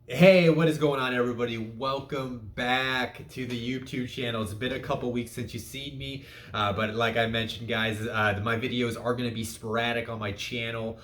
Hey, what is going on, everybody? Welcome back to the YouTube channel. It's been a couple weeks since you've seen me, but like I mentioned, guys, my videos are going to be sporadic on my channel,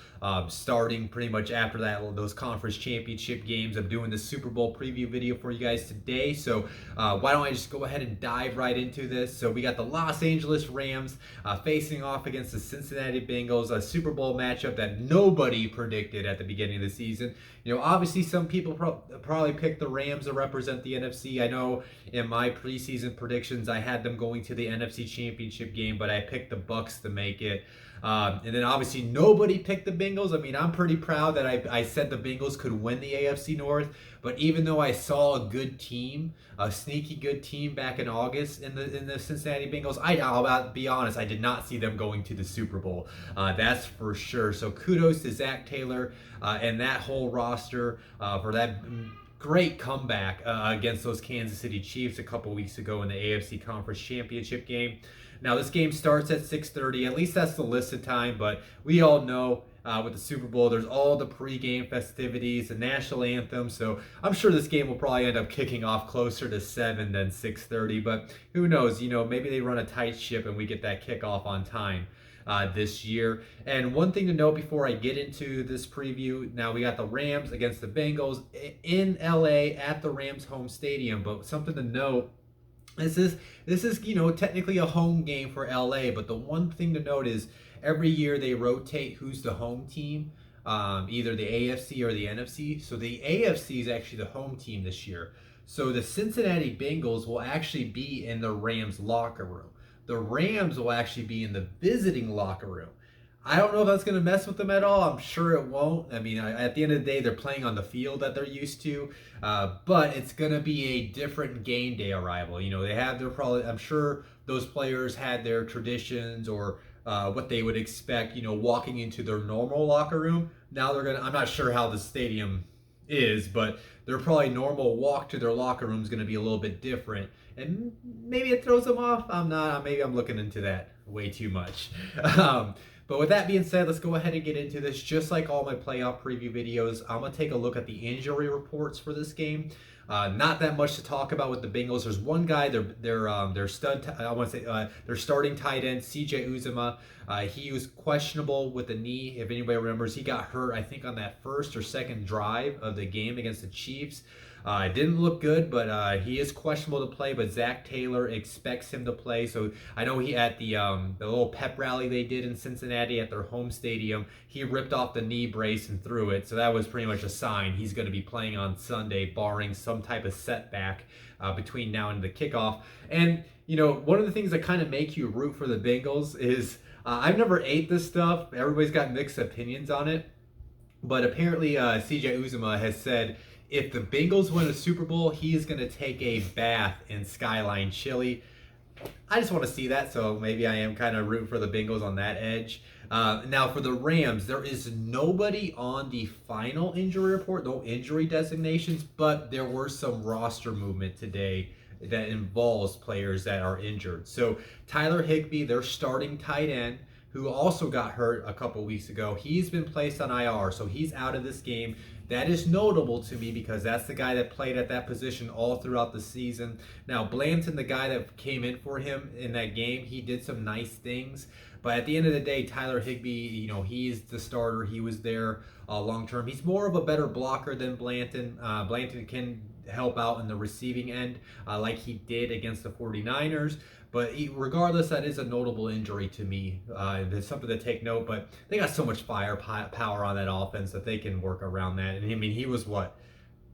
starting pretty much after those conference championship games. I'm doing the Super Bowl preview video for you guys today, so why don't I just go ahead and dive right into this? So we got the Los Angeles Rams facing off against the Cincinnati Bengals, a Super Bowl matchup that nobody predicted at the beginning of the season. Obviously, some people probably picked the Rams to represent the NFC. I know in my preseason predictions, I had them going to the NFC Championship game, but I picked the Bucks to make it. And then obviously nobody picked the Bengals. I mean, I'm pretty proud that I said the Bengals could win the AFC North. But even though I saw a good team, a sneaky good team back in August in the Cincinnati Bengals, I'll be honest, I did not see them going to the Super Bowl. That's for sure. So kudos to Zach Taylor and that whole roster for that great comeback against those Kansas City Chiefs a couple weeks ago in the AFC Conference Championship game. Now this game starts at 6:30. At least that's the listed time, but we all know with the Super Bowl, there's all the pregame festivities, the national anthem. So I'm sure this game will probably end up kicking off closer to 7 than 6:30. But who knows? Maybe they run a tight ship and we get that kickoff on time this year. And one thing to note before I get into this preview, now we got the Rams against the Bengals in LA at the Rams home stadium. But something to note, this is technically a home game for LA, but the one thing to note is every year they rotate who's the home team, either the AFC or the NFC. So the AFC is actually the home team this year. So the Cincinnati Bengals will actually be in the Rams locker room. The Rams will actually be in the visiting locker room. I don't know if that's going to mess with them at all. I'm sure it won't. I mean, at the end of the day, they're playing on the field that they're used to, but it's going to be a different game day arrival. They have their probably. I'm sure those players had their traditions or what they would expect. Walking into their normal locker room. Now they're gonna. I'm not sure how the stadium is, but their probably normal walk to their locker room is going to be a little bit different, and maybe it throws them off. I'm not. Maybe I'm looking into that way too much. But with that being said, let's go ahead and get into this. Just like all my playoff preview videos, I'm going to take a look at the injury reports for this game. Not that much to talk about with the Bengals. There's one guy, their stud. I want to say their starting tight end, C.J. Uzomah. He was questionable with the knee. If anybody remembers, he got hurt, I think, on that first or second drive of the game against the Chiefs. It didn't look good, but he is questionable to play. But Zach Taylor expects him to play. So I know he at the little pep rally they did in Cincinnati at their home stadium, he ripped off the knee brace and threw it. So that was pretty much a sign he's going to be playing on Sunday, barring some type of setback between now and the kickoff. And one of the things that kind of make you root for the Bengals is I've never ate this stuff. Everybody's got mixed opinions on it. But apparently, CJ Uzuma has said if the Bengals win a Super Bowl, he is going to take a bath in Skyline Chili. I just want to see that, so maybe I am kind of rooting for the Bengals on that edge. Now, for the Rams, there is nobody on the final injury report, no injury designations, but there were some roster movement today that involves players that are injured. So Tyler Higbee, their starting tight end, who also got hurt a couple weeks ago, he's been placed on IR, so he's out of this game. That is notable to me because that's the guy that played at that position all throughout the season. Now, Blanton, the guy that came in for him in that game, he did some nice things. But at the end of the day, Tyler Higbee, he's the starter. He was there long term. He's more of a better blocker than Blanton. Blanton can help out in the receiving end like he did against the 49ers. But regardless, that is a notable injury to me. It's something to take note. But they got so much firepower on that offense that they can work around that. And I mean, he was what?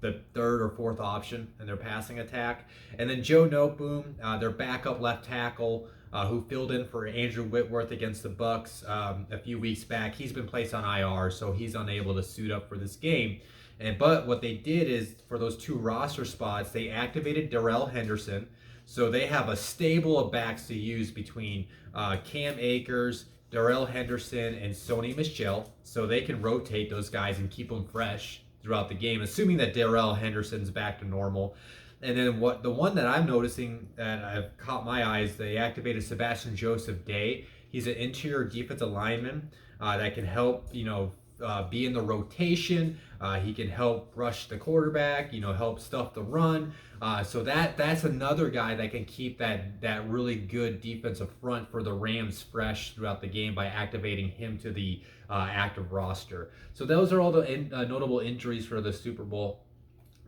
The third or fourth option in their passing attack. And then Joe Noteboom, their backup left tackle, who filled in for Andrew Whitworth against the Bucks a few weeks back. He's been placed on IR, so he's unable to suit up for this game. But what they did is, for those two roster spots, they activated Darrell Henderson. So they have a stable of backs to use between Cam Akers, Darrell Henderson, and Sony Michel. So they can rotate those guys and keep them fresh throughout the game, assuming that Darrell Henderson's back to normal. And then the one that I'm noticing that I've caught my eyes, they activated Sebastian Joseph Day. He's an interior defensive lineman that can help, be in the rotation. He can help rush the quarterback, help stuff the run. So that's another guy that can keep that really good defensive front for the Rams fresh throughout the game by activating him to the active roster. So those are all the notable injuries for the Super Bowl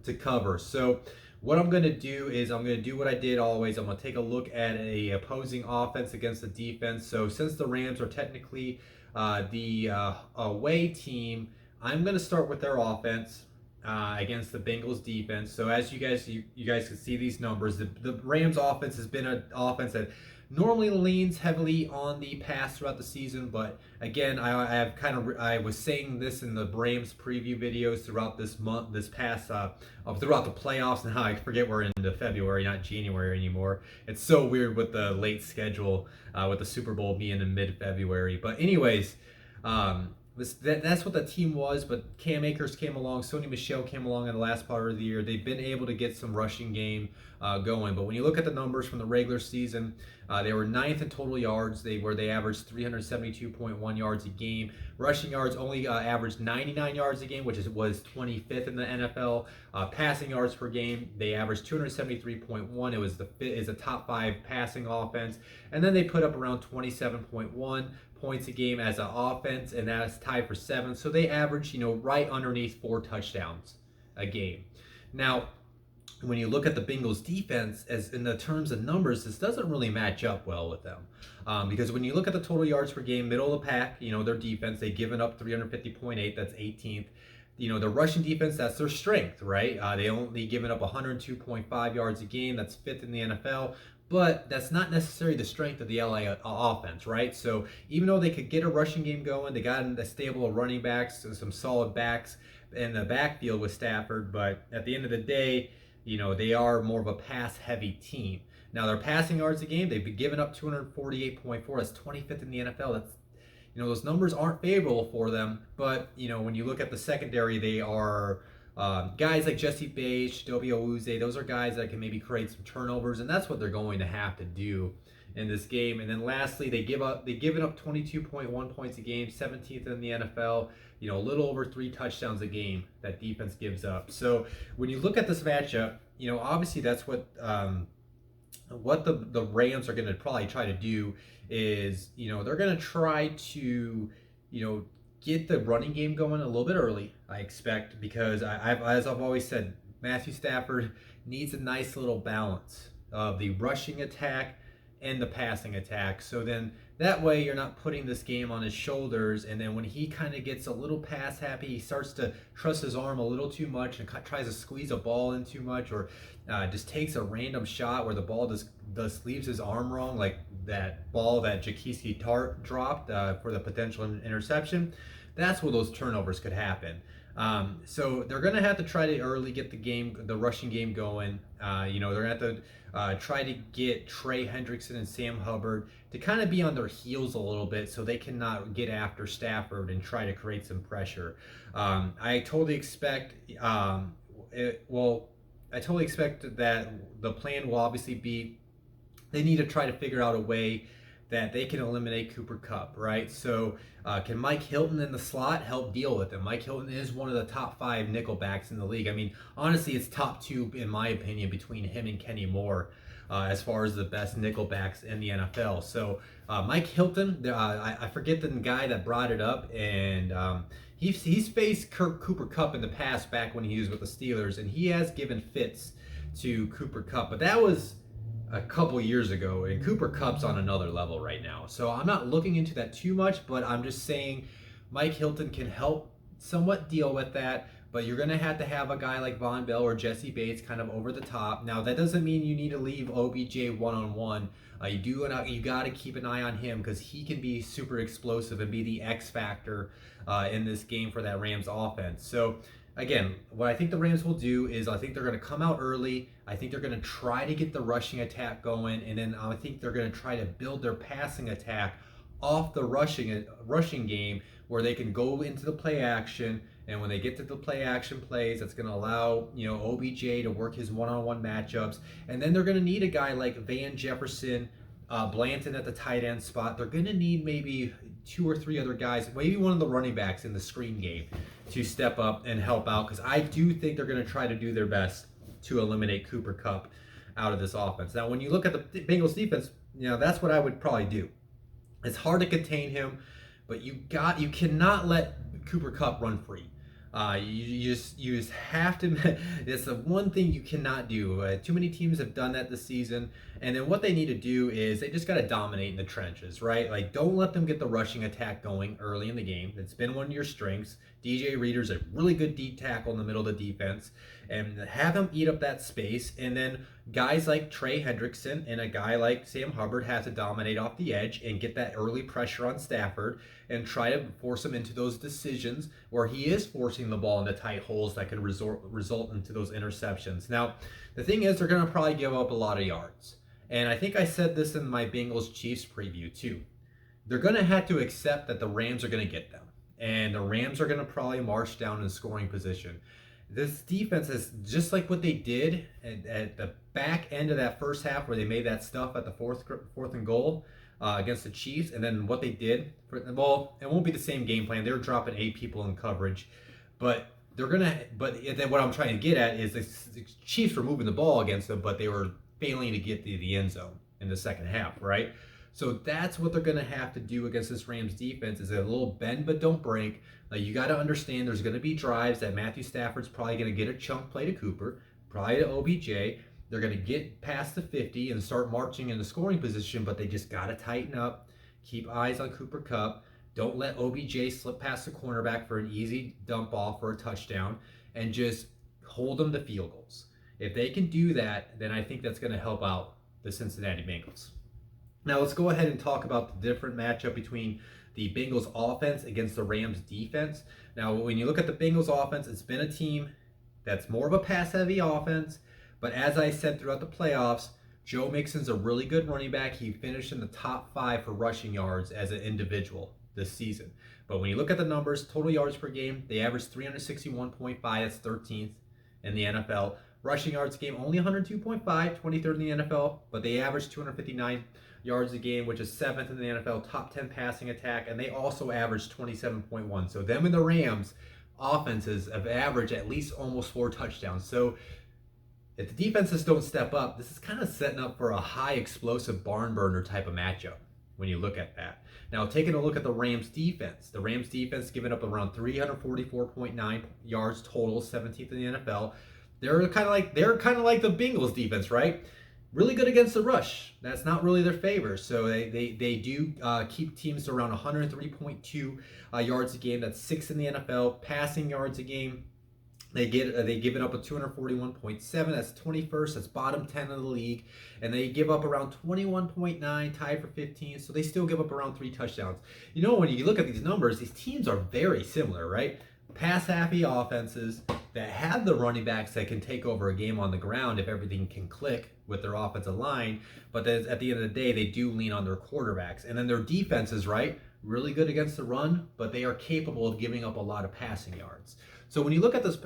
to cover. So what I'm going to do is I'm going to do what I did always. I'm going to take a look at a opposing offense against the defense. So since the Rams are technically the away team, I'm going to start with their offense against the Bengals defense. So as you guys can see these numbers, the Rams offense has been an offense that normally leans heavily on the pass throughout the season, but again, I was saying this in the Rams preview videos throughout throughout the playoffs. Now I forget we're into February, not January anymore. It's so weird with the late schedule, with the Super Bowl being in mid-February. But anyways, that's what the team was, but Cam Akers came along, Sony Michel came along in the last part of the year. They've been able to get some rushing game going, but when you look at the numbers from the regular season, they were 9th in total yards. They averaged 372.1 yards a game. Rushing yards only averaged 99 yards a game, which was 25th in the NFL. Passing yards per game, they averaged 273.1. Is a top 5 passing offense, and then they put up around 27.1 points a game as an offense, and that's tied for 7th. So they average, right underneath 4 touchdowns a game. Now, when you look at the Bengals defense, as in the terms of numbers, this doesn't really match up well with them. Because when you look at the total yards per game, middle of the pack, their defense, they've given up 350.8, that's 18th. The rushing defense, that's their strength, right? They only given up 102.5 yards a game, that's 5th in the NFL. But that's not necessarily the strength of the LA offense, right? So even though they could get a rushing game going, they got a stable of running backs, some solid backs in the backfield with Stafford. But at the end of the day, they are more of a pass-heavy team. Now, their passing yards a game, they've been giving up 248.4. That's 25th in the NFL. That's, those numbers aren't favorable for them. But, when you look at the secondary, they are guys like Jesse Bates, Chidobe Awuzie. Those are guys that can maybe create some turnovers, and that's what they're going to have to do in this game. And then lastly, they've given up 22.1 points a game, 17th in the NFL. A little over 3 touchdowns a game that defense gives up. So when you look at this matchup, obviously that's what the Rams are going to probably try to do is, they're going to try to, get the running game going a little bit early, I expect, because as I've always said, Matthew Stafford needs a nice little balance of the rushing attack and the passing attack. So then that way you're not putting this game on his shoulders, and then when he kind of gets a little pass happy, he starts to trust his arm a little too much and tries to squeeze a ball in too much, or just takes a random shot where the ball just leaves his arm wrong, like that ball that Jaquiski Tart dropped for the potential interception. That's where those turnovers could happen. So they're going to have to try to early get the rushing game going. They're going to have to try to get Trey Hendrickson and Sam Hubbard to kind of be on their heels a little bit so they cannot get after Stafford and try to create some pressure. I totally expect that the plan will obviously be they need to try to figure out a way that they can eliminate Cooper Kupp, right? So can Mike Hilton in the slot help deal with him? Mike Hilton is one of the top 5 nickelbacks in the league. I mean, honestly, it's top 2, in my opinion, between him and Kenny Moore as far as the best nickelbacks in the NFL. So Mike Hilton, I forget the guy that brought it up, and he's faced Cooper Kupp in the past back when he was with the Steelers, and he has given fits to Cooper Kupp. But that was a couple years ago, and Cooper Kupp's on another level right now. So I'm not looking into that too much, but I'm just saying Mike Hilton can help somewhat deal with that, but you're going to have a guy like Von Bell or Jesse Bates kind of over the top. Now, that doesn't mean you need to leave OBJ one-on-one. You got to keep an eye on him because he can be super explosive and be the X factor in this game for that Rams offense. So again, what I think the Rams will do is I think they're going to come out early. I think they're going to try to get the rushing attack going, and then I think they're going to try to build their passing attack off the rushing game where they can go into the play action, and when they get to the play action plays, that's going to allow OBJ to work his one-on-one matchups, and then they're going to need a guy like Van Jefferson, Blanton at the tight end spot. They're going to need maybe 2 or 3 other guys, maybe one of the running backs in the screen game to step up and help out, because I do think they're going to try to do their best to eliminate Cooper Kupp out of this offense. Now, when you look at the Bengals defense, that's what I would probably do. It's hard to contain him, but you cannot let Cooper Kupp run free. You just have to. It's the one thing you cannot do. Too many teams have done that this season, and then what they need to do is they just got to dominate in the trenches, right? Like, don't let them get the rushing attack going early in the game. It's been one of your strengths. DJ Reader's a really good D tackle in the middle of the defense, and have him eat up that space. And then guys like Trey Hendrickson and a guy like Sam Hubbard have to dominate off the edge and get that early pressure on Stafford and try to force him into those decisions where he is forcing the ball into tight holes that could result into those interceptions. Now, the thing is, they're going to probably give up a lot of yards. And I think I said this in my Bengals Chiefs preview too. They're going to have to accept that the Rams are going to get them. And the Rams are going to probably march down in scoring position. This defense is just like what they did at the back end of that first half where they made that stuff at the fourth and goal against the Chiefs. And then what they did, it won't be the same game plan. They were dropping 8 people in coverage. But then what I'm trying to get at is the Chiefs were moving the ball against them, but they were failing to get to the end zone in the second half, right? So that's what they're going to have to do against this Rams defense, is a little bend but don't break. You got to understand there's going to be drives that Matthew Stafford's probably going to get a chunk play to Cooper, probably to OBJ. They're going to get past the 50 and start marching in the scoring position, but they just got to tighten up, keep eyes on Cooper Kupp. Don't let OBJ slip past the cornerback for an easy dump off or a touchdown, and just hold them to field goals. If they can do that, then I think that's going to help out the Cincinnati Bengals. Now let's go ahead and talk about the different matchup between the Bengals offense against the Rams defense. Now, when you look at the Bengals offense, it's been a team that's more of a pass-heavy offense, but as I said throughout the playoffs, Joe Mixon's a really good running back. He finished in the top 5 for rushing yards as an individual this season. But when you look at the numbers, total yards per game, they averaged 361.5, that's 13th in the NFL. Rushing yards a game, only 102.5, 23rd in the NFL, but they averaged 259 yards a game, which is 7th in the NFL, top 10 passing attack, and they also averaged 27.1. So them and the Rams offenses have averaged at least almost 4 touchdowns. So if the defenses don't step up, this is kind of setting up for a high explosive barn burner type of matchup when you look at that. Now, taking a look at the Rams defense giving up around 344.9 yards total, 17th in the NFL. They're kind of like the Bengals defense, right? Really good against the rush. That's not really their favor. So they do keep teams to around 103.2 yards a game. That's 6th in the NFL. Passing yards a game, they give it up a 241.7. That's 21st. That's bottom 10 of the league. And they give up around 21.9, tied for 15th. So they still give up around 3 touchdowns. When you look at these numbers, these teams are very similar, right? Pass-happy offenses that have the running backs that can take over a game on the ground if everything can click with their offensive line. But then at the end of the day, they do lean on their quarterbacks. And then their defenses, right? Really good against the run, but they are capable of giving up a lot of passing yards. So when you look at this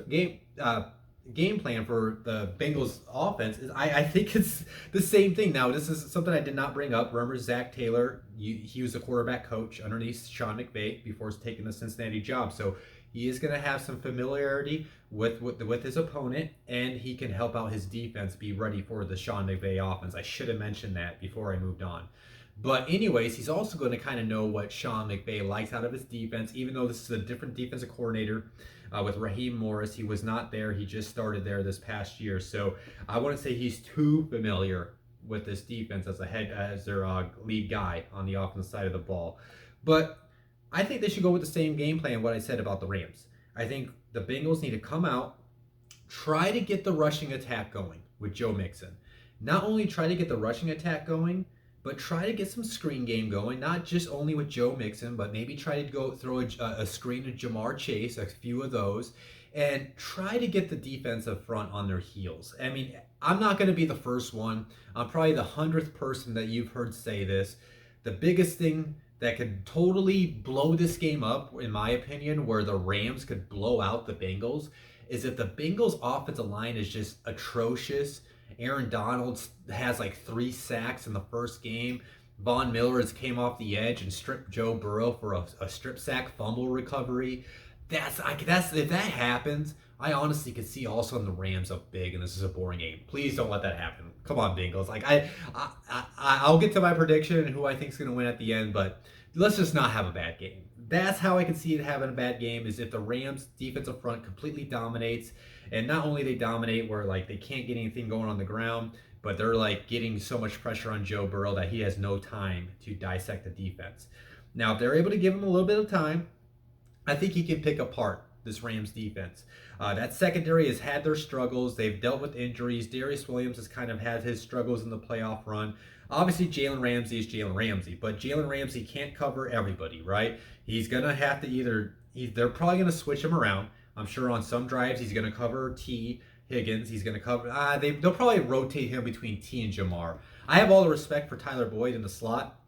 game plan for the Bengals offense, I think it's the same thing. Now, this is something I did not bring up. Remember, Zach Taylor, he was the quarterback coach underneath Sean McVay before taking the Cincinnati job. So he is going to have some familiarity with his opponent, and he can help out his defense be ready for the Sean McVay offense. I should have mentioned that before I moved on. But anyways, he's also going to kind of know what Sean McVay likes out of his defense, even though this is a different defensive coordinator with Raheem Morris. He was not there. He just started there this past year. So I wouldn't say he's too familiar with this defense as their lead guy on the offensive side of the ball. But I think they should go with the same game plan what I said about the Rams. I think the Bengals need to come out, try to get the rushing attack going with Joe Mixon. Not only try to get the rushing attack going, but try to get some screen game going, not just only with Joe Mixon, but maybe try to go throw a screen to Jamar Chase, a few of those, and try to get the defensive front on their heels. I mean, I'm not going to be the first one. I'm probably the 100th person that you've heard say this. The biggest thing that could totally blow this game up, in my opinion, where the Rams could blow out the Bengals, is if the Bengals offensive line is just atrocious. Aaron Donald has like 3 sacks in the first game. Von Miller has came off the edge and stripped Joe Burrow for a strip sack fumble recovery. That's if that happens, I honestly could see also on the Rams up big, and this is a boring game. Please don't let that happen. Come on, Bengals. I'll get to my prediction and who I think is going to win at the end, but let's just not have a bad game. That's how I can see it having a bad game, is if the Rams defensive front completely dominates, and not only they dominate where like they can't get anything going on the ground, but they're like getting so much pressure on Joe Burrow that he has no time to dissect the defense. Now, if they're able to give him a little bit of time, I think he can pick apart this Rams defense. That secondary has had their struggles. They've dealt with injuries. Darius Williams has kind of had his struggles in the playoff run. Obviously, Jalen Ramsey is Jalen Ramsey, but Jalen Ramsey can't cover everybody, right? He's going to have to they're probably going to switch him around. I'm sure on some drives he's going to cover T. Higgins. He's going to cover. They'll probably rotate him between T and Jamar. I have all the respect for Tyler Boyd in the slot,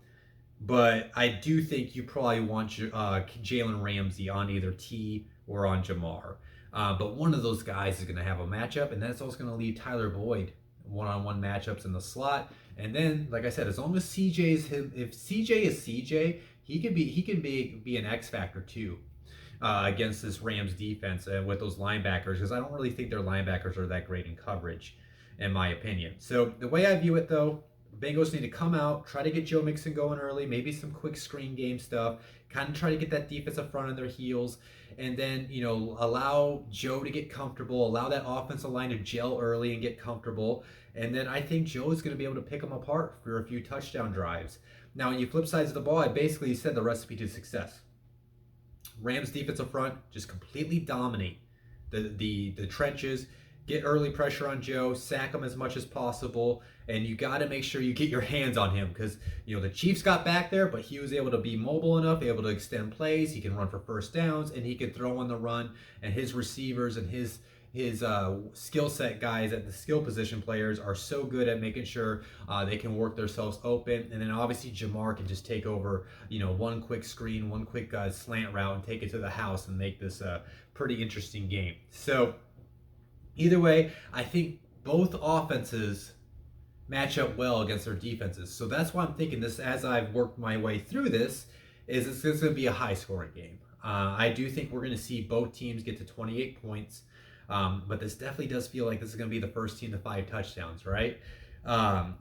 but I do think you probably want Jalen Ramsey on either T or on Jamar. But one of those guys is going to have a matchup, and that's also going to leave Tyler Boyd one-on-one matchups in the slot. And then, like I said, as long as CJ is him, if CJ is CJ, he can be an X factor too. Against this Rams defense with those linebackers, because I don't really think their linebackers are that great in coverage, in my opinion. So the way I view it, though, Bengals need to come out, try to get Joe Mixon going early, maybe some quick screen game stuff, kind of try to get that defensive front on their heels, and then, allow Joe to get comfortable, allow that offensive line to gel early and get comfortable, and then I think Joe is going to be able to pick them apart for a few touchdown drives. Now, when you flip sides of the ball, I basically said the recipe to success. Rams defensive front, just completely dominate the trenches, get early pressure on Joe, sack him as much as possible, and you got to make sure you get your hands on him, because the Chiefs got back there, but he was able to be mobile enough, able to extend plays. He can run for first downs, and he can throw on the run, and his receivers and his skill set guys at the skill position players are so good at making sure they can work themselves open. And then obviously Jamar can just take over, one quick screen, one quick slant route, and take it to the house and make this a pretty interesting game. So either way, I think both offenses match up well against their defenses. So that's why I'm thinking this, as I've worked my way through this, is it's going to be a high scoring game. I do think we're going to see both teams get to 28 points. But this definitely does feel like this is going to be the first team to 5 touchdowns, right?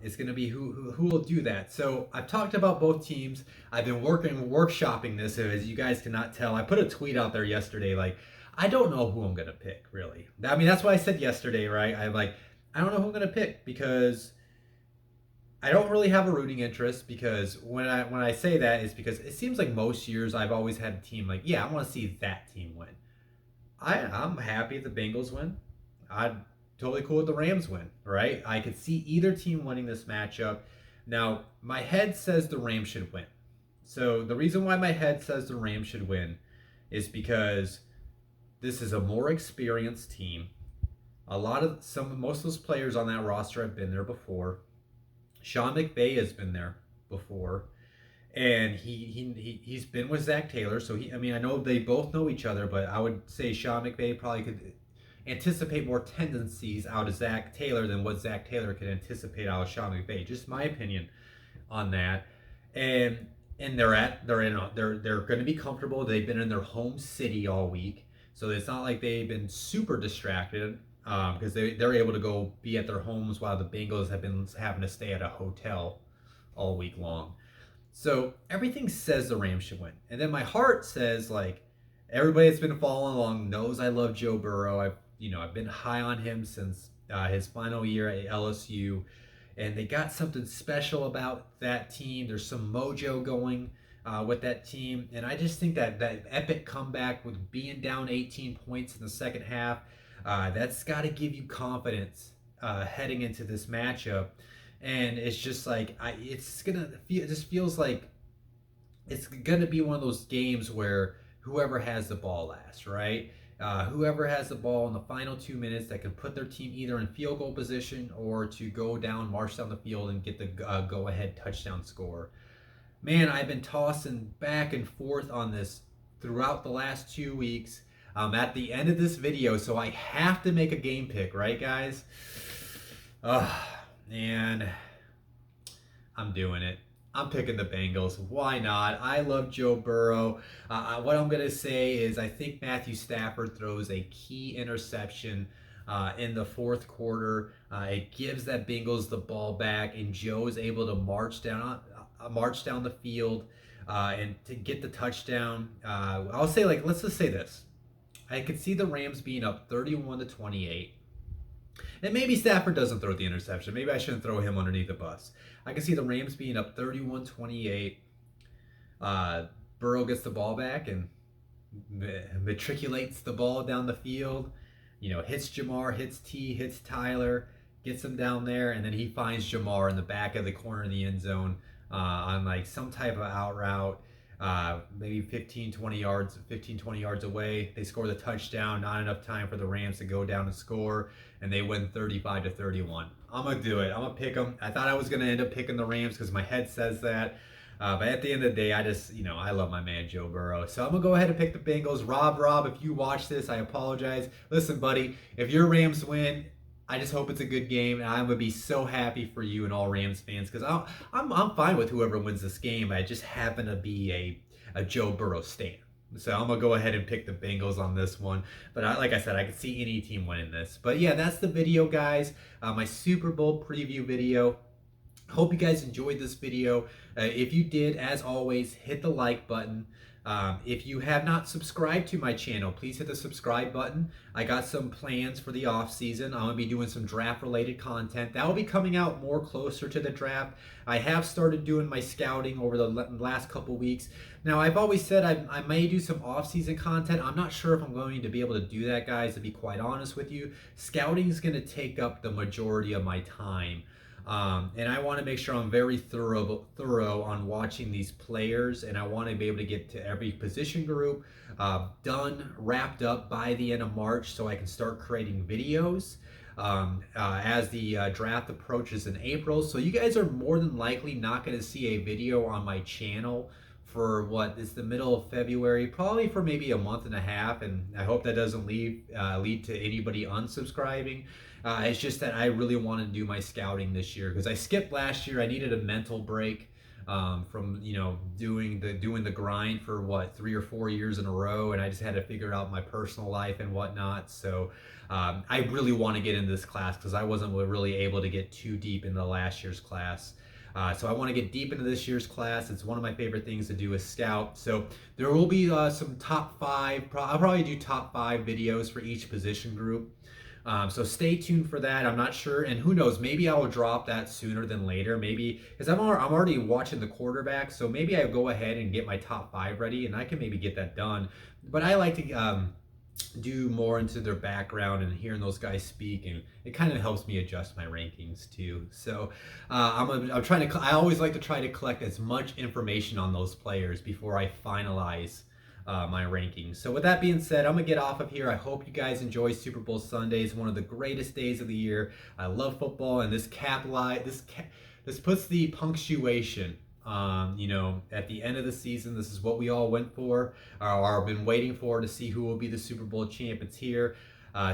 It's going to be who will do that. So I've talked about both teams. I've been workshopping this, as you guys cannot tell. I put a tweet out there yesterday, like, I don't know who I'm going to pick, really. I mean, that's what I said yesterday, right? I don't know who I'm going to pick, because I don't really have a rooting interest, because when I say that, is because it seems like most years I've always had a team like, yeah, I want to see that team win. I'm happy if the Bengals win. I'm totally cool with the Rams win, right? I could see either team winning this matchup. Now, my head says the Rams should win. So the reason why my head says the Rams should win is because this is a more experienced team. Most of those players on that roster have been there before. Sean McVay has been there before. And he's been with Zach Taylor, so I know they both know each other, but I would say Sean McVay probably could anticipate more tendencies out of Zach Taylor than what Zach Taylor could anticipate out of Sean McVay. Just my opinion on that. And they're going to be comfortable. They've been in their home city all week, so it's not like they've been super distracted, because they're able to go be at their homes while the Bengals have been having to stay at a hotel all week long. So everything says the Rams should win. And then my heart says, like, everybody that's been following along knows I love Joe Burrow. I've been high on him since his final year at LSU. And they got something special about that team. There's some mojo going with that team. And I just think that epic comeback with being down 18 points in the second half, that's got to give you confidence heading into this matchup. And it's just like, it just feels like it's gonna be one of those games where whoever has the ball last, right? Whoever has the ball in the final 2 minutes that can put their team either in field goal position or to go down, march down the field, and get the go-ahead touchdown score. Man, I've been tossing back and forth on this throughout the last 2 weeks. I'm at the end of this video, so I have to make a game pick, right, guys? And I'm doing it. I'm picking the Bengals. Why not? I love Joe Burrow. What I'm going to say is I think Matthew Stafford throws a key interception in the fourth quarter. It gives that Bengals the ball back, and Joe is able to march down the field and to get the touchdown. I'll say, like, let's just say this. I could see the Rams being up 31-28. And maybe Stafford doesn't throw the interception. Maybe I shouldn't throw him underneath the bus. I can see the Rams being up 31-28. Burrow gets the ball back and matriculates the ball down the field. Hits Jamar, hits T, hits Tyler, gets him down there, and then he finds Jamar in the back of the corner of the end zone on like some type of out route. Maybe 15, 20 yards away. They score the touchdown. Not enough time for the Rams to go down and score, and they win 35-31. I'm gonna do it. I'm gonna pick them. I thought I was gonna end up picking the Rams because my head says that. But at the end of the day, I love my man Joe Burrow. So I'm going to go ahead and pick the Bengals. Rob, if you watch this, I apologize. Listen, buddy, if your Rams win, I just hope it's a good game. And I'm going to be so happy for you and all Rams fans because I'm fine with whoever wins this game. I just happen to be a Joe Burrow stan. So I'm going to go ahead and pick the Bengals on this one. But like I said, I could see any team winning this. But yeah, that's the video, guys. My Super Bowl preview video. Hope you guys enjoyed this video. If you did, as always, hit the like button. If you have not subscribed to my channel, please hit the subscribe button. I got some plans for the off season. I'm going to be doing some draft related content. That will be coming out more closer to the draft. I have started doing my scouting over the last couple weeks. Now, I've always said I may do some off season content. I'm not sure if I'm going to be able to do that, guys, to be quite honest with you. Scouting is going to take up the majority of my time. And I want to make sure I'm very thorough on watching these players, and I want to be able to get to every position group wrapped up by the end of March so I can start creating videos as the draft approaches in April. So you guys are more than likely not going to see a video on my channel for what is the middle of February, probably for maybe a month and a half, and I hope that doesn't lead to anybody unsubscribing. It's just that I really want to do my scouting this year because I skipped last year. I needed a mental break from doing the grind for 3 or 4 years in a row, and I just had to figure out my personal life and whatnot. So I really want to get into this class because I wasn't really able to get too deep into last year's class. So I want to get deep into this year's class. It's one of my favorite things to do is scout. So there will be some top 5. I'll probably do top 5 videos for each position group. So stay tuned for that. I'm not sure, and who knows, maybe I will drop that sooner than later. Maybe because I'm already watching the quarterback, so maybe I go ahead and get my top 5 ready, and I can maybe get that done. But I like to do more into their background and hearing those guys speak, and it kind of helps me adjust my rankings too. So I'm trying to. I always like to try to collect as much information on those players before I finalize my rankings. So with that being said, I'm gonna get off of here. I hope you guys enjoy Super Bowl Sundays, one of the greatest days of the year. I love football, and this puts the punctuation. At the end of the season, this is what we all went for, or have been waiting for, to see who will be the Super Bowl champions here.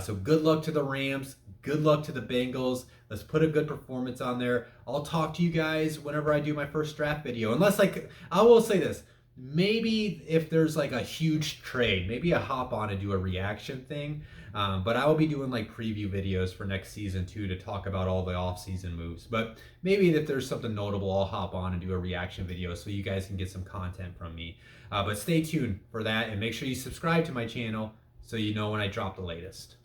So good luck to the Rams. Good luck to the Bengals. Let's put a good performance on there. I'll talk to you guys whenever I do my first draft video. Unless, I will say this. Maybe if there's like a huge trade, maybe I hop on and do a reaction thing. But I will be doing like preview videos for next season too to talk about all the off-season moves. But maybe if there's something notable, I'll hop on and do a reaction video so you guys can get some content from me. But stay tuned for that, and make sure you subscribe to my channel so you know when I drop the latest.